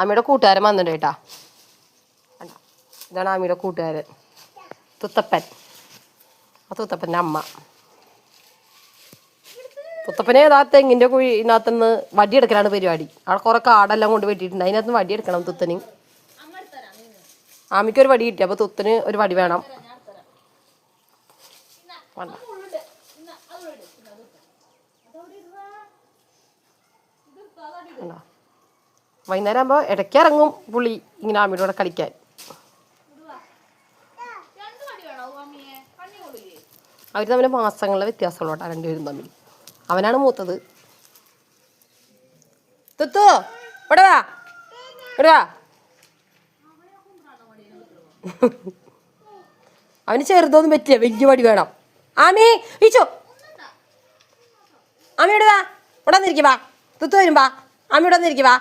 ആമിയുടെ കൂട്ടുകാരൻ വന്നിട്ടുണ്ട് കേട്ടാ. ഇതാണ് ആമിയുടെ കൂട്ടുകാരൻ തുത്തപ്പൻ. ആ തുത്തപ്പൻ്റെ അമ്മ. തുത്തപ്പനെ ഏതാ തെങ്ങിൻ്റെ കുഴിനകത്തുനിന്ന് വടിയെടുക്കലാണ് പരിപാടി. അവിടെ കുറെ കാടെല്ലാം കൊണ്ട് വെട്ടിയിട്ടുണ്ട്. അതിനകത്ത് വടിയെടുക്കണം തുത്തന്. ആമിക്കൊരു വടി കിട്ടി. അപ്പോൾ തുത്തന് ഒരു വടി വേണം. വൈകുന്നേരം ആകുമ്പോൾ ഇടയ്ക്ക് ഇറങ്ങും പുള്ളി ഇങ്ങനെ ആമിയുടെ കൂടെ കളിക്കാൻ. അവർ തമ്മിൽ മാസങ്ങളിലെ വ്യത്യാസമുള്ളൂ കേട്ടോ രണ്ടുപേരും തമ്മിൽ. അവനാണ് മൂത്തത്. തുത്തു ഇവിടെ വാ, ഇവിടെ വാ. അവന് ചെറുതൊന്നും പറ്റില്ല, വലിയ വടി വേണം. ആമി ഈച്ചോ, ആമി ഇവിടെ വാ, ഇവിടെ വന്നിരിക്കും. വാ തുത്തു വരും. വാ ആമി ഇവിടെ വന്നിരിക്കും. വാ.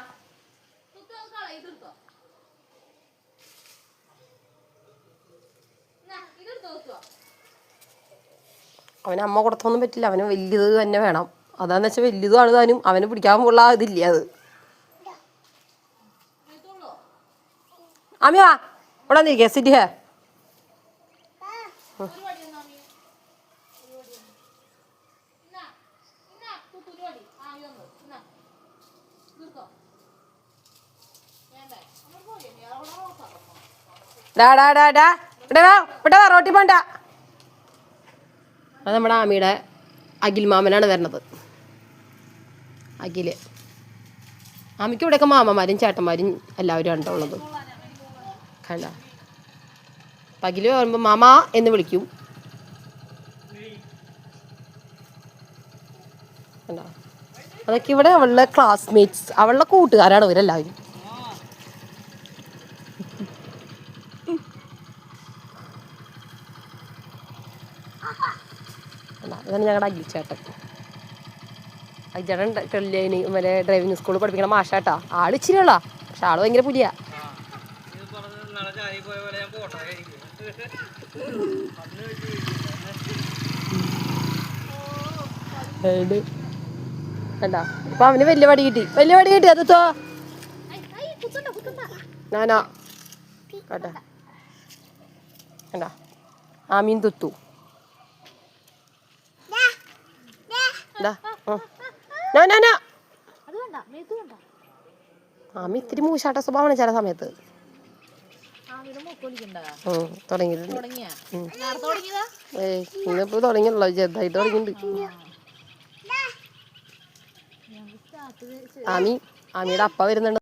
അവന് അമ്മ കൊടുത്തൊന്നും പറ്റില്ല. അവന് വലിയത് തന്നെ വേണം. അതാന്ന് വെച്ചാൽ വലിയതാണ് താനും. അവന് പിടിക്കാൻ പോലുള്ള ഇതില്ല. അത് ആമി വാ ഇവിടെ വന്നിരിക്കേ. സിറ്റി ഹേ ഡാ ഡാ ഡാ ഡാ ഇവിടെ വാ, ഇവിടെ വാ, റോട്ടി പോണ്ട. അത് നമ്മുടെ ആമിയുടെ അഖിൽ മാമനാണ് വരണത്. അഖില്. ആമിക്ക് ഇവിടെയൊക്കെ മാമന്മാരും ചേട്ടന്മാരും എല്ലാവരും ഉണ്ടുള്ളത്. കണ്ട അപ്പം അഖില് പറയുമ്പോൾ മാമ എന്ന് വിളിക്കും. കണ്ട അതൊക്കെ ഇവിടെ അവളുടെ ക്ലാസ്മേറ്റ്സ്, അവളുടെ കൂട്ടുകാരാണ് ഇവരെല്ലാവരും. ഇതാണ് ഞങ്ങളുടെ അഖിൽച്ചേട്ടൻ. അഖിൽച്ചേട്ടൻ ട്രെയിനിങ് മറ്റേ ഡ്രൈവിംഗ് സ്കൂളിൽ പഠിപ്പിക്കണ മാഷാട്ടാ. ആള് ഇച്ചിരിയുള്ള, പക്ഷെ ആള് ഭയങ്കര പുലിയാ. കണ്ടാ ഇപ്പൊ അവന് വലിയ വടി കിട്ടി, വലിയ വടി കിട്ടി. അത് ഞാനാ കേട്ടാ. കണ്ടാ ആമീൻ തുത്തു. ആമി ഇത്തിരി മൂശാട്ട സ്വഭാവമാണ് ചില സമയത്ത്. ഇന്നിപ്പോ തുടങ്ങിയല്ലോ, ചെറുതായിട്ട് തുടങ്ങിയിട്ടുണ്ട്. ആമിയുടെ അപ്പ വരുന്നുണ്ട്.